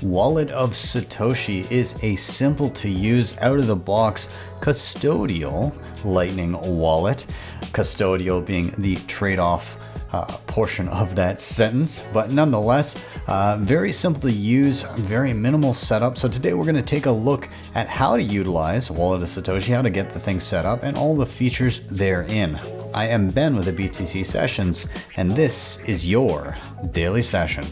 Wallet of Satoshi is a simple to use, out of the box, custodial Lightning wallet. Custodial being the trade-off portion of that sentence, but nonetheless, very simple to use, very minimal setup. So today we're going to take a look at how to utilize Wallet of Satoshi, how to get the thing set up, and all the features therein. I am Ben with the BTC Sessions, and this is your daily session.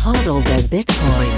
Hodl the Bitcoin.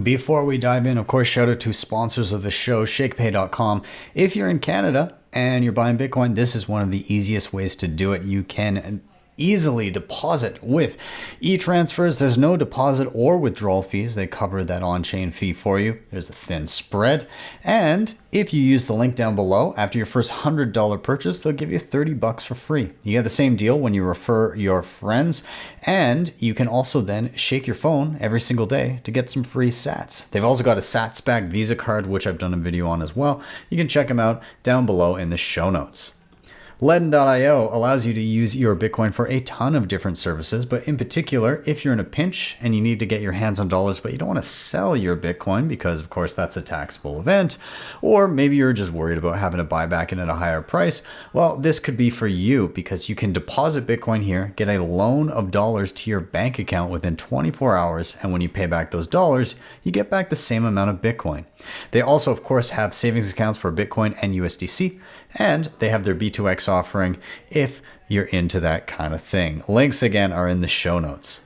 Before we dive in, of course, shout out to sponsors of the show, Shakepay.com. If you're in Canada and you're buying Bitcoin, this is one of the easiest ways to do it. You can easily deposit with e-transfers. There's no deposit or withdrawal fees. They cover that on-chain fee for you. There's a thin spread. And if you use the link down below, after your first $100 purchase, they'll give you $30 for free. You get the same deal when you refer your friends, and you can also then shake your phone every single day to get some free sats. They've also got a sats back Visa card, which I've done a video on as well. You can check them out down below in the show notes. LEDN.io allows you to use your Bitcoin for a ton of different services, but in particular, if you're in a pinch and you need to get your hands on dollars, but you don't want to sell your Bitcoin because, of course, that's a taxable event, or maybe you're just worried about having to buy back in at a higher price, well, this could be for you because you can deposit Bitcoin here, get a loan of dollars to your bank account within 24 hours, and when you pay back those dollars, you get back the same amount of Bitcoin. They also, of course, have savings accounts for Bitcoin and USDC, and they have their B2X offering if you're into that kind of thing. Links again are in the show notes.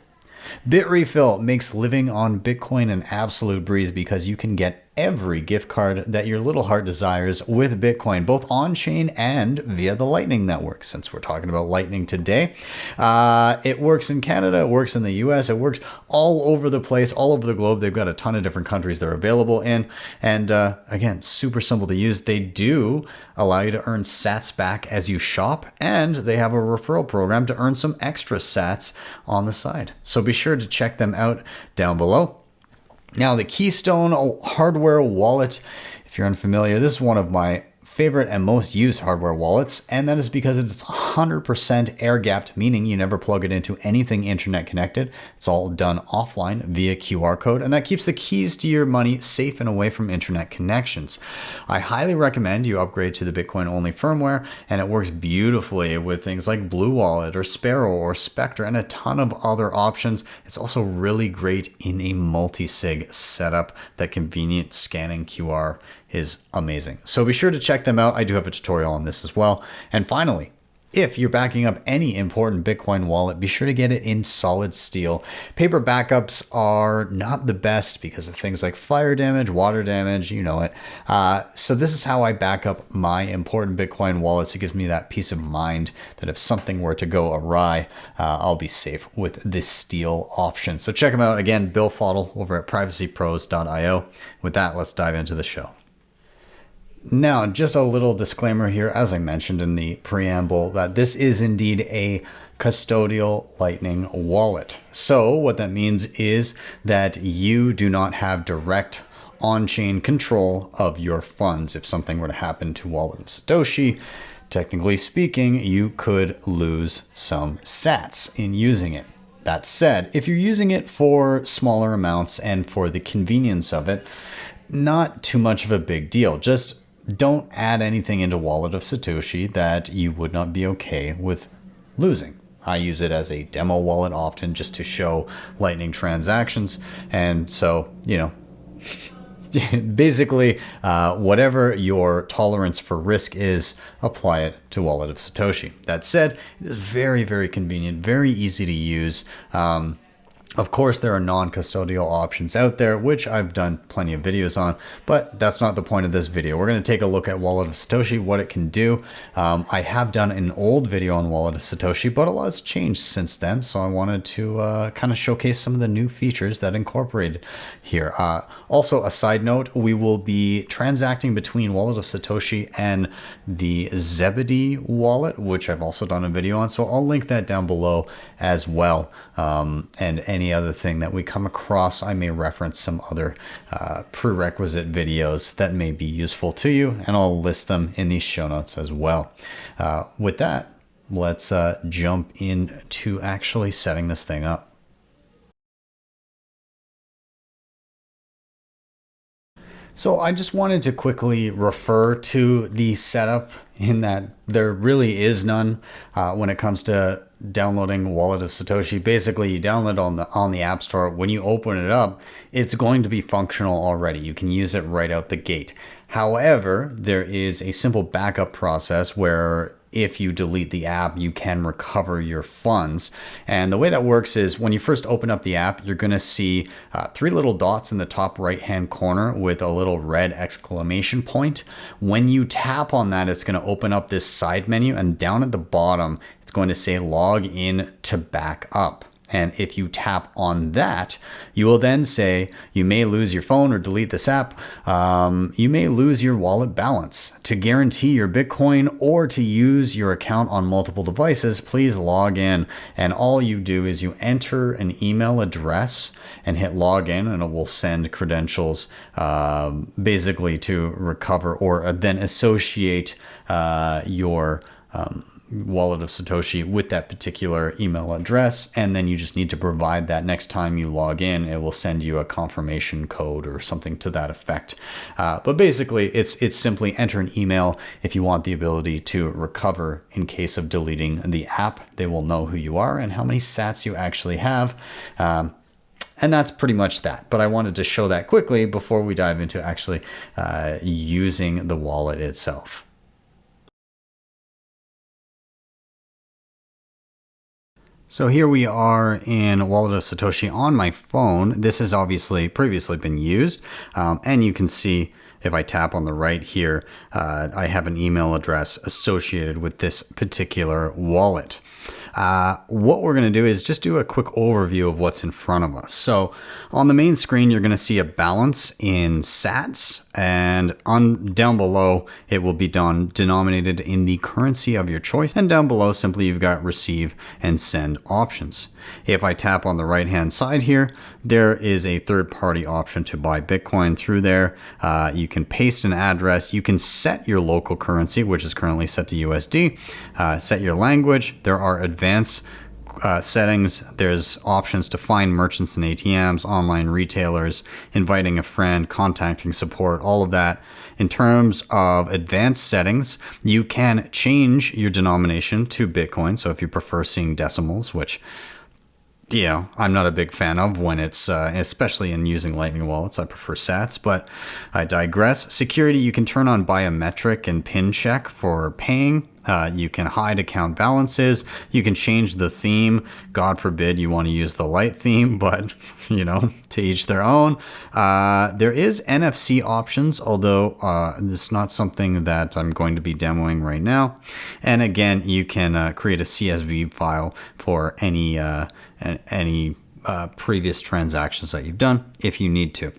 BitRefill makes living on Bitcoin an absolute breeze because you can get every gift card that your little heart desires with Bitcoin, both on-chain and via the Lightning Network. Since we're talking about Lightning today, it works in Canada, it works in the US, it works all over the place, all over the globe. They've got a ton of different countries they're available in. And again, super simple to use. They do allow you to earn sats back as you shop, and they have a referral program to earn some extra sats on the side. So be sure to check them out down below. Now, the Keystone hardware wallet, if you're unfamiliar, this is one of my favorite and most used hardware wallets, and that is because it's 100% air-gapped, meaning you never plug it into anything internet connected. It's all done offline via QR code, and that keeps the keys to your money safe and away from internet connections. I highly recommend you upgrade to the Bitcoin-only firmware, and it works beautifully with things like Blue Wallet or Sparrow or Spectre and a ton of other options. It's also really great in a multi-sig setup. That convenient scanning QR is amazing. So be sure to check them out. I do have a tutorial on this as well. And finally, if you're backing up any important Bitcoin wallet, be sure to get it in solid steel. Paper backups are not the best because of things like fire damage, water damage, you know it. So this is how I back up my important Bitcoin wallets. It gives me that peace of mind that if something were to go awry, I'll be safe with this steel option. So check them out. Again, BillFodl over at privacypros.io. With that, let's dive into the show. Now, just a little disclaimer here, as I mentioned in the preamble, that this is indeed a custodial Lightning wallet. So what that means is that you do not have direct on-chain control of your funds. If something were to happen to Wallet of Satoshi, technically speaking, you could lose some sats in using it. That said, if you're using it for smaller amounts and for the convenience of it, not too much of a big deal. Just don't add anything into Wallet of Satoshi that you would not be okay with losing. I use it as a demo wallet often just to show Lightning transactions. And so, you know, basically, whatever your tolerance for risk is, apply it to Wallet of Satoshi. That said, it is very, very convenient, very easy to use. Of course, there are non-custodial options out there, which I've done plenty of videos on, but that's not the point of this video. We're going to take a look at Wallet of Satoshi, what it can do. I have done an old video on Wallet of Satoshi, but a lot has changed since then, so I wanted to kind of showcase some of the new features that incorporated here. Also, a side note, we will be transacting between Wallet of Satoshi and the Zebedee Wallet, which I've also done a video on, so I'll link that down below as well. And any other thing that we come across, I may reference some other prerequisite videos that may be useful to you, and I'll list them in these show notes as well. With that, let's jump into actually setting this thing up. So I just wanted to quickly refer to the setup in that there really is none when it comes to downloading Wallet of Satoshi. Basically, you download on the App Store. When you open it up, it's going to be functional already. You can use it right out the gate. However, there is a simple backup process where if you delete the app, you can recover your funds. And the way that works is when you first open up the app, you're going to see 3 little dots in the top right-hand corner with a little red exclamation point. When you tap on that, it's going to open up this side menu, and down at the bottom, it's going to say log in to back up. And if you tap on that, you will then say you may lose your phone or delete this app. You may lose your wallet balance. To guarantee your Bitcoin or to use your account on multiple devices, please log in. And all you do is you enter an email address and hit log in, and it will send credentials basically to recover or then associate your Wallet of Satoshi with that particular email address, and then you just need to provide that next time you log in. It will send you a confirmation code or something to that effect. But basically, it's simply enter an email if you want the ability to recover in case of deleting the app. They will know who you are and how many sats you actually have. And that's pretty much that. But I wanted to show that quickly before we dive into actually using the wallet itself. So here we are in Wallet of Satoshi on my phone. This has obviously previously been used. And you can see if I tap on the right here, I have an email address associated with this particular wallet. What we're going to do is just do a quick overview of what's in front of us. So on the main screen, you're going to see a balance in sats, and down below, it will be denominated in the currency of your choice. And down below, simply you've got receive and send options. If I tap on the right-hand side here, there is a third-party option to buy Bitcoin through there. You can paste an address. You can set your local currency, which is currently set to USD. Set your language. There are advanced settings. There's options to find merchants and ATMs, online retailers, inviting a friend, contacting support, all of that. In terms of advanced settings, you can change your denomination to Bitcoin. So if you prefer seeing decimals, which I'm not a big fan of when it's, especially in using Lightning wallets, I prefer sats, but I digress. Security, you can turn on biometric and PIN check for paying. You can hide account balances. You can change the theme. God forbid you want to use the light theme, but to each their own. There is NFC options, although this is not something that I'm going to be demoing right now. And again, you can create a CSV file for any previous transactions that you've done if you need to.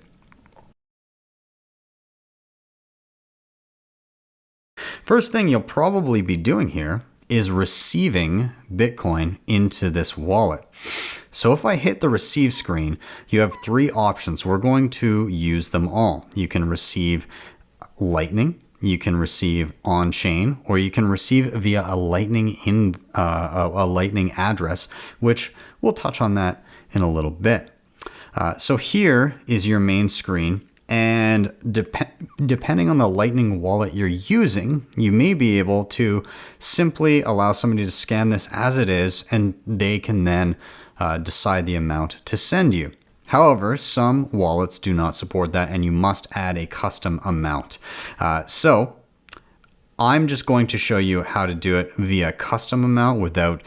First thing you'll probably be doing here is receiving Bitcoin into this wallet. So if I hit the receive screen, you have 3 options. We're going to use them all. You can receive Lightning, you can receive on-chain, or you can receive via a Lightning a Lightning address, which we'll touch on that in a little bit. So here is your main screen. And depending on the Lightning wallet you're using, you may be able to simply allow somebody to scan this as it is, and they can then decide the amount to send you. However, some wallets do not support that, and you must add a custom amount. So I'm just going to show you how to do it via custom amount without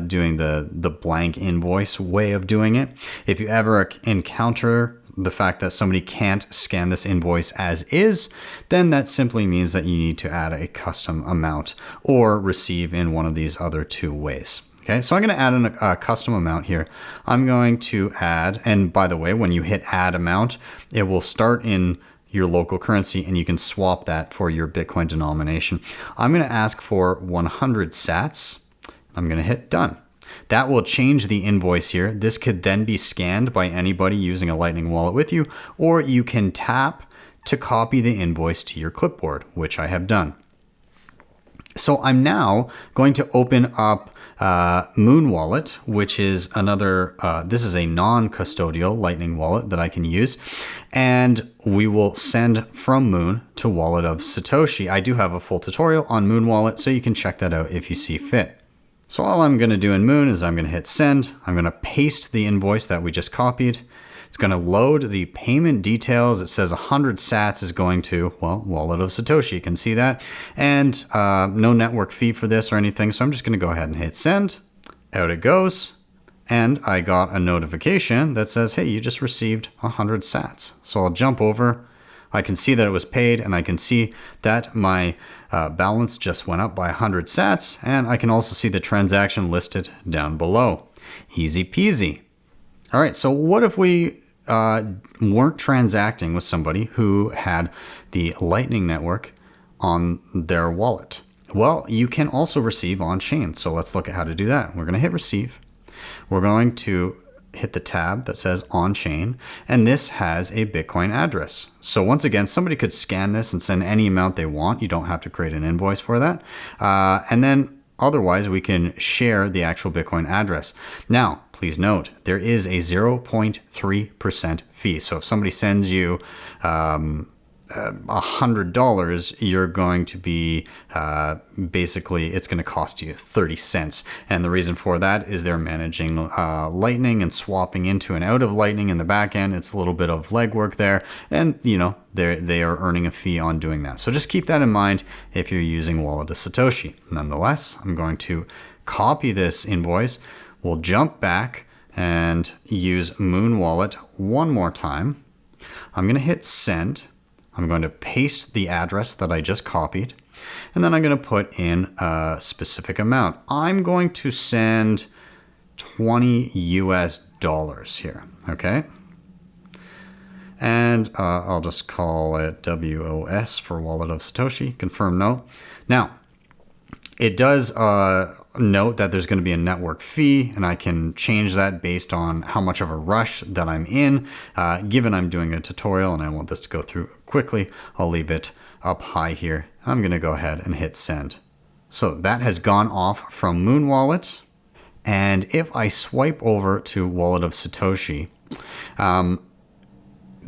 doing the blank invoice way of doing it. If you ever encounter the fact that somebody can't scan this invoice as is, then that simply means that you need to add a custom amount or receive in one of these other 2 ways. Okay, so I'm going to add a custom amount here. I'm going to add, and by the way, when you hit add amount, it will start in your local currency and you can swap that for your Bitcoin denomination. I'm going to ask for 100 sats. I'm going to hit done. That will change the invoice here. This could then be scanned by anybody using a Lightning wallet with you, or you can tap to copy the invoice to your clipboard, which I have done. So I'm now going to open up Muun Wallet, which is another, this is a non-custodial Lightning wallet that I can use. And we will send from Muun to Wallet of Satoshi. I do have a full tutorial on Muun Wallet, so you can check that out if you see fit. So all I'm going to do in Muun is I'm going to hit send. I'm going to paste the invoice that we just copied. It's going to load the payment details. It says 100 sats is going to, well, Wallet of Satoshi. You can see that. And no network fee for this or anything. So I'm just going to go ahead and hit send. Out it goes. And I got a notification that says, hey, you just received 100 sats. So I'll jump over. I can see that it was paid, and I can see that my balance just went up by 100 sats. And I can also see the transaction listed down below. Easy peasy. All right, so what if we weren't transacting with somebody who had the Lightning Network on their wallet? Well, you can also receive on-chain. So let's look at how to do that. We're going to hit receive. We're going to hit the tab that says on-chain, and this has a Bitcoin address. So once again, somebody could scan this and send any amount they want. You don't have to create an invoice for that. And then otherwise, we can share the actual Bitcoin address. Now, please note, there is a 0.3% fee. So if somebody sends you $100, you're going to be basically, it's going to cost you 30 cents. And the reason for that is they're managing Lightning and swapping into and out of Lightning in the back end. It's a little bit of legwork there. And, you know, they are earning a fee on doing that. So just keep that in mind if you're using Wallet of Satoshi. Nonetheless, I'm going to copy this invoice. We'll jump back and use Muun Wallet one more time. I'm going to hit send. I'm going to paste the address that I just copied, and then I'm going to put in a specific amount. I'm going to send $20 here, okay? And I'll just call it WOS for Wallet of Satoshi, confirm no. Now, it does note that there's going to be a network fee, and I can change that based on how much of a rush that I'm in. Given I'm doing a tutorial and I want this to go through quickly, I'll leave it up high here. I'm going to go ahead and hit send. So that has gone off from Muun Wallet. And if I swipe over to Wallet of Satoshi,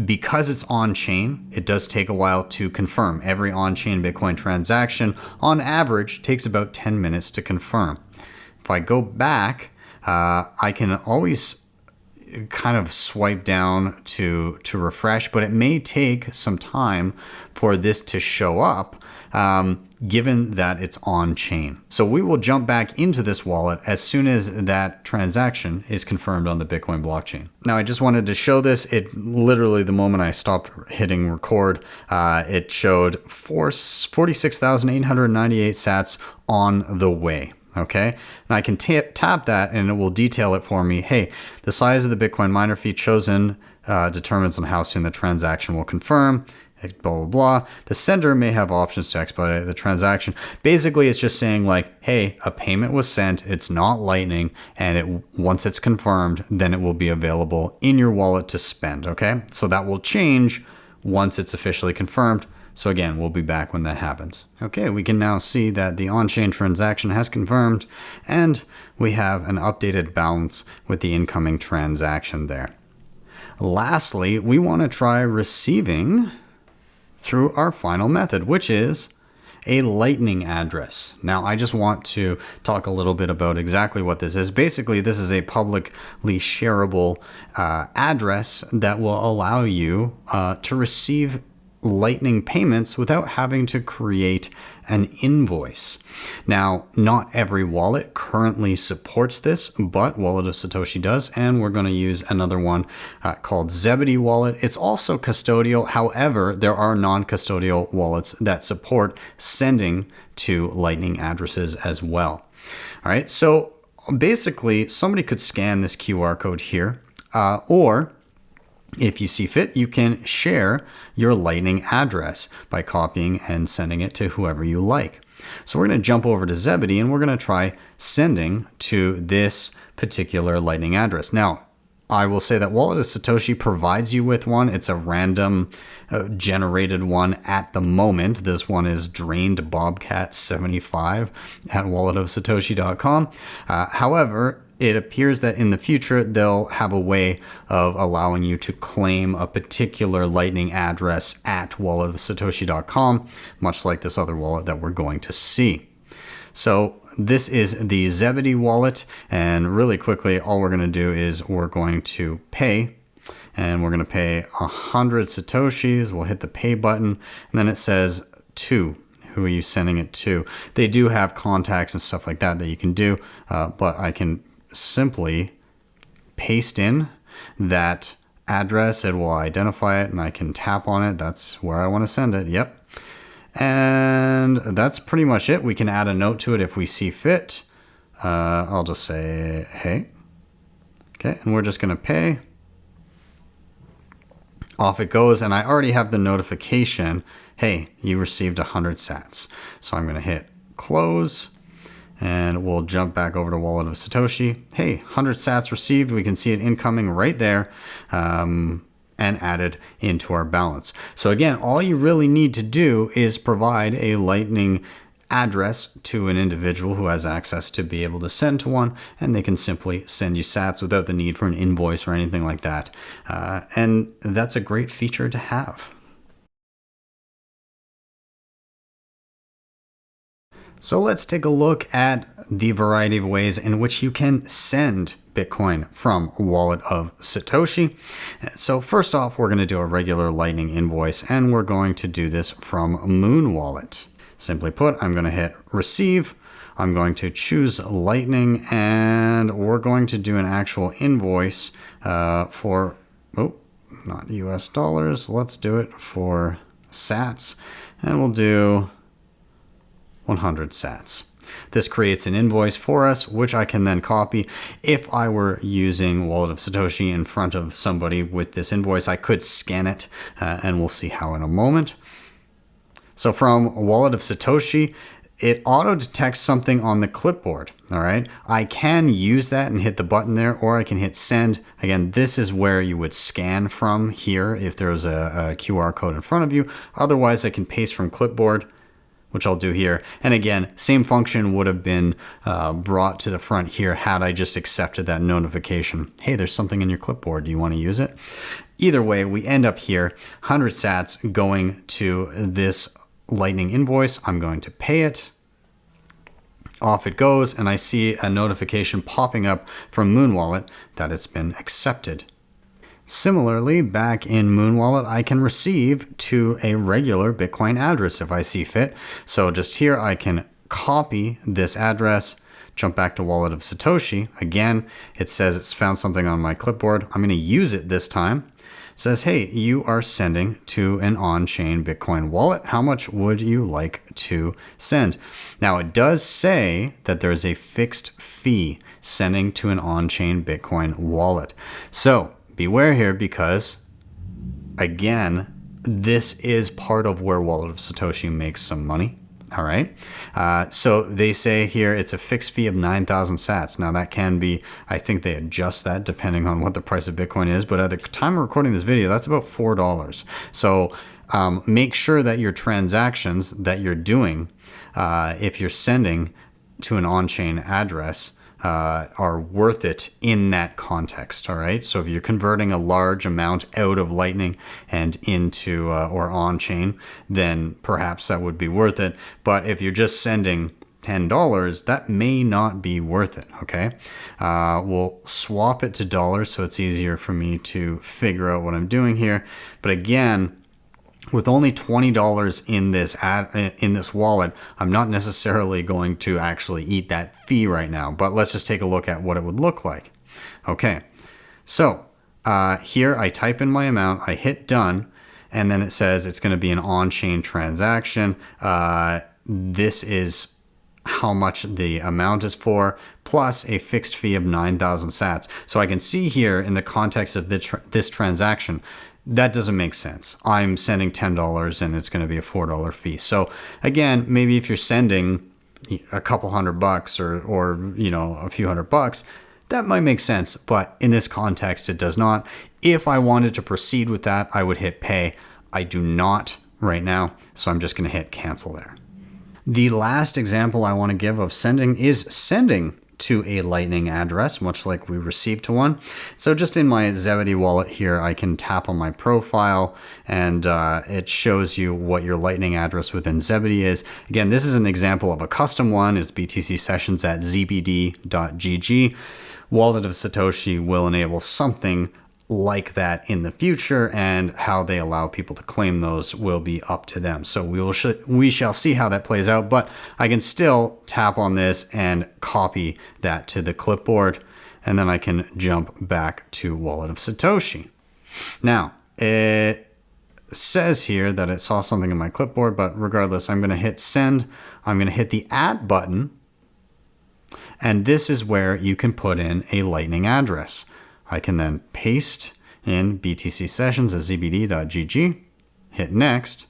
because it's on-chain, it does take a while to confirm. Every on-chain Bitcoin transaction, on average, takes about 10 minutes to confirm. If I go back, I can always kind of swipe down to refresh, but it may take some time for this to show up, given that it's on-chain. So we will jump back into this wallet as soon as that transaction is confirmed on the Bitcoin blockchain. Now, I just wanted to show this. It literally, the moment I stopped hitting record, it showed 46,898 sats on the way. Okay, and I can tap that and it will detail it for me. Hey, the size of the Bitcoin miner fee chosen determines on how soon the transaction will confirm. Blah, blah, blah. The sender may have options to expedite the transaction. Basically, it's just saying like, hey, a payment was sent. It's not Lightning. And once it's confirmed, then it will be available in your wallet to spend. Okay, so that will change once it's officially confirmed. So again, we'll be back when that happens. Okay, we can now see that the on-chain transaction has confirmed, and we have an updated balance with the incoming transaction there. Lastly, we want to try receiving through our final method, which is a Lightning address. Now, I just want to talk a little bit about exactly what this is. Basically, this is a publicly shareable address that will allow you to receive Lightning payments without having to create an invoice. Now, not every wallet currently supports this, but Wallet of Satoshi does, and we're going to use another one called Zebedee Wallet. It's also custodial. However, there are non-custodial wallets that support sending to Lightning addresses as well. All right, so basically, somebody could scan this QR code here, or if you see fit, you can share your Lightning address by copying and sending it to whoever you like. So we're going to jump over to Zebedee and we're going to try sending to this particular Lightning address. Now, I will say that Wallet of Satoshi provides you with one. It's a random generated one at the moment. This one is drained Bobcat 75 at walletofsatoshi.com. However, it appears that in the future, they'll have a way of allowing you to claim a particular Lightning address at walletofsatoshi.com, much like this other wallet that we're going to see. So this is the Zebedee wallet, and really quickly, all we're going to do is we're going to pay, and we're going to pay 100 Satoshis. We'll hit the pay button, and then it says to. Who are you sending it to? They do have contacts and stuff like that you can do, but I can simply paste in that address. It will identify it, and I can tap on it. That's where I want to send it. Yep. And that's pretty much it. We can add a note to it if we see fit. I'll just say, hey. Okay, and we're just going to pay. Off it goes, and I already have the notification, hey, you received 100 sats. So I'm going to hit close, and we'll jump back over to Wallet of Satoshi. Hey, 100 sats received. We can see it incoming right there. And added into our balance. So again, all you really need to do is provide a Lightning address to an individual who has access to be able to send to one, and they can simply send you sats without the need for an invoice or anything like that. And that's a great feature to have. So let's take a look at the variety of ways in which you can send Bitcoin from Wallet of Satoshi. So first off, we're going to do a regular Lightning invoice, and we're going to do this from Muun Wallet. Simply put, I'm going to hit receive. I'm going to choose Lightning, and we're going to do an actual invoice for, not US dollars. Let's do it for sats, and we'll do 100 sats. This creates an invoice for us, which I can then copy. If I were using Wallet of Satoshi in front of somebody with this invoice, I could scan it, and we'll see how in a moment. So from Wallet of Satoshi, it auto detects something on the clipboard. All right. I can use that and hit the button there, or I can hit send. Again, this is where you would scan from here if there's a QR code in front of you. Otherwise, I can paste from clipboard, which I'll do here. And again, same function would have been brought to the front here had I just accepted that notification. Hey, there's something in your clipboard. Do you want to use it? Either way, we end up here, 100 sats going to this Lightning invoice. I'm going to pay it. Off it goes, and I see a notification popping up from Muun Wallet that it's been accepted. Similarly, back in Muun Wallet, I can receive to a regular Bitcoin address if I see fit. So just here, I can copy this address, jump back to Wallet of Satoshi. Again, it says it's found something on my clipboard. I'm going to use it this time. It says, hey, you are sending to an on-chain Bitcoin wallet. How much would you like to send? Now, it does say that there's a fixed fee sending to an on-chain Bitcoin wallet. So beware here because, again, this is part of where Wallet of Satoshi makes some money. All right. So they say here it's a fixed fee of 9,000 sats. Now that can be, I think they adjust that depending on what the price of Bitcoin is. But at the time of recording this video, that's about $4. So make sure that your transactions that you're doing, if you're sending to an on-chain address, are worth it in that context. All right. So if you're converting a large amount out of Lightning and into or on chain, then perhaps that would be worth it. But if you're just sending $10, that may not be worth it. Okay. We'll swap it to dollars so it's easier for me to figure out what I'm doing here. But again, with only $20 in this wallet, I'm not necessarily going to actually eat that fee right now, but let's just take a look at what it would look like. Okay, so here I type in my amount, I hit done, and then it says it's going to be an on-chain transaction. This is how much the amount is for, plus a fixed fee of 9,000 sats. So I can see here in the context of this transaction, that doesn't make sense. I'm sending $10 and it's going to be a $4 fee. So again, maybe if you're sending a couple $100 or you know, a few $100, that might make sense. But in this context, it does not. If I wanted to proceed with that, I would hit pay. I do not right now. So I'm just going to hit cancel there. The last example I want to give of sending is sending to a Lightning address, much like we received to one. So just in my Zebedee wallet here, I can tap on my profile and it shows you what your Lightning address within Zebedee is. Again, this is an example of a custom one. It's BTC sessions at zbd.gg. Wallet of Satoshi will enable something like that in the future, and how they allow people to claim those will be up to them. So we shall see how that plays out, but I can still tap on this and copy that to the clipboard, and then I can jump back to Wallet of Satoshi. Now, it says here that it saw something in my clipboard, but regardless, I'm going to hit send. I'm going to hit the add button, and this is where you can put in a Lightning address. I can then paste in BTC sessions at zbd.gg, hit next,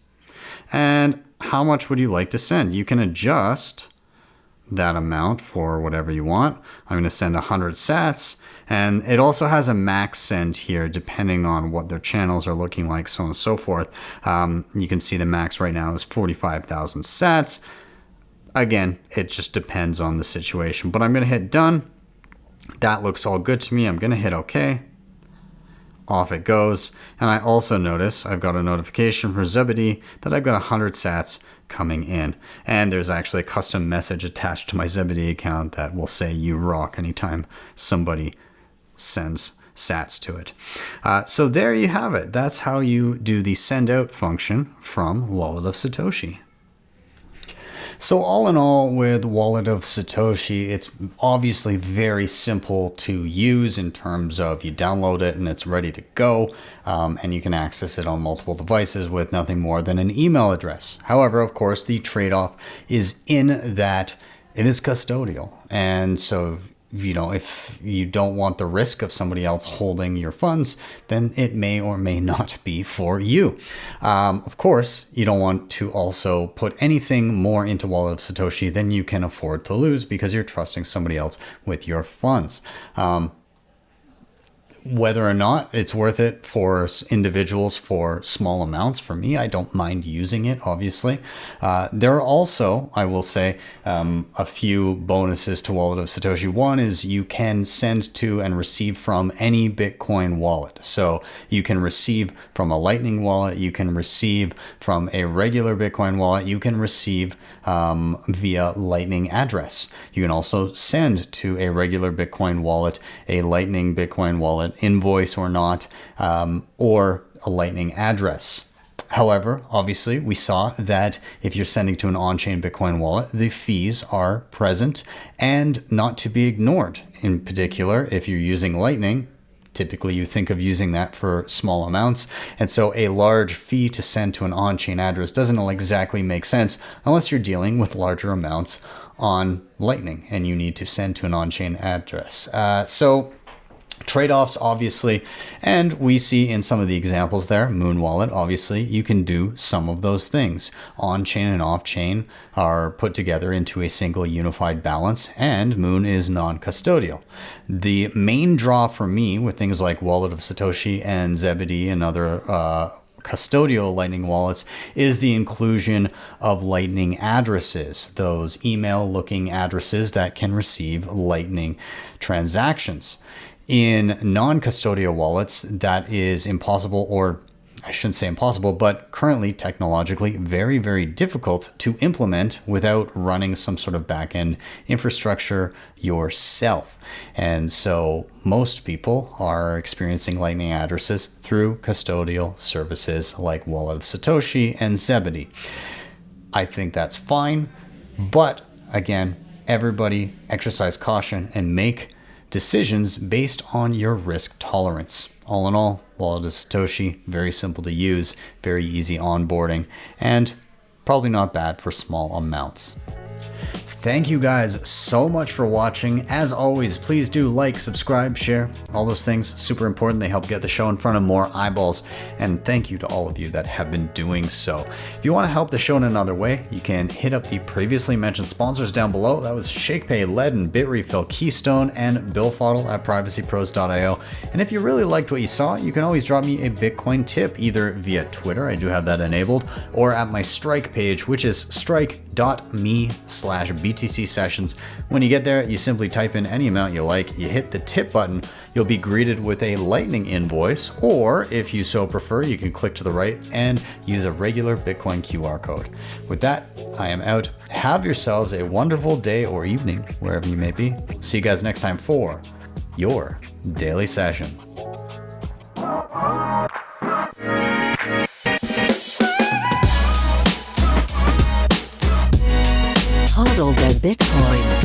and how much would you like to send? You can adjust that amount for whatever you want. I'm going to send 100 sats, and it also has a max send here depending on what their channels are looking like, so on and so forth. You can see the max right now is 45,000 sats. Again, it just depends on the situation, but I'm going to hit done. That looks all good to me. I'm going to hit OK. Off it goes. And I also notice I've got a notification for Zebedee that I've got 100 sats coming in. And there's actually a custom message attached to my Zebedee account that will say you rock anytime somebody sends sats to it. So there you have it. That's how you do the send out function from Wallet of Satoshi. So all in all, with Wallet of Satoshi, it's obviously very simple to use in terms of you download it and it's ready to go, and you can access it on multiple devices with nothing more than an email address. However, of course, the trade-off is in that it is custodial. And so, you know, if you don't want the risk of somebody else holding your funds, then it may or may not be for you. Of course, you don't want to also put anything more into Wallet of Satoshi than you can afford to lose because you're trusting somebody else with your funds. Whether or not it's worth it for individuals for small amounts, for me, I don't mind using it, obviously. There are also, I will say, a few bonuses to Wallet of Satoshi. One is you can send to and receive from any Bitcoin wallet. So you can receive from a Lightning wallet, you can receive from a regular Bitcoin wallet, you can receive via Lightning address. You can also send to a regular Bitcoin wallet, a Lightning Bitcoin wallet, Invoice or not, or a Lightning address. However, obviously, we saw that if you're sending to an on-chain Bitcoin wallet, the fees are present and not to be ignored. In particular, if you're using Lightning, typically you think of using that for small amounts. And so a large fee to send to an on-chain address doesn't exactly make sense unless you're dealing with larger amounts on Lightning and you need to send to an on-chain address. So trade-offs, obviously, and we see in some of the examples there, Muun Wallet, obviously, you can do some of those things. On-chain and off-chain are put together into a single unified balance, and Muun is non-custodial. The main draw for me with things like Wallet of Satoshi and Zebedee and other custodial Lightning wallets is the inclusion of Lightning addresses, those email-looking addresses that can receive Lightning transactions. In non-custodial wallets, that is impossible, or I shouldn't say impossible, but currently technologically very, very difficult to implement without running some sort of back-end infrastructure yourself. And so most people are experiencing Lightning addresses through custodial services like Wallet of Satoshi and Zebedee. I think that's fine, but again, everybody exercise caution and make decisions based on your risk tolerance. All in all, Wallet of Satoshi, very simple to use, very easy onboarding, and probably not bad for small amounts. Thank you guys so much for watching. As always, please do like, subscribe, share, all those things. Super important. They help get the show in front of more eyeballs. And thank you to all of you that have been doing so. If you want to help the show in another way, you can hit up the previously mentioned sponsors down below. That was Shakepay, LEDN, Bitrefill, Keystone, and BillFodl at privacypros.io. And if you really liked what you saw, you can always drop me a Bitcoin tip either via Twitter, I do have that enabled, or at my Strike page, which is strike.me/BTC sessions. When you get there, you simply type in any amount you like, you hit the tip button, you'll be greeted with a Lightning invoice, or if you so prefer, you can click to the right and use a regular Bitcoin QR code. With that, I am out. Have yourselves a wonderful day or evening, wherever you may be. See you guys next time for your daily session. Hodl the Bitcoin.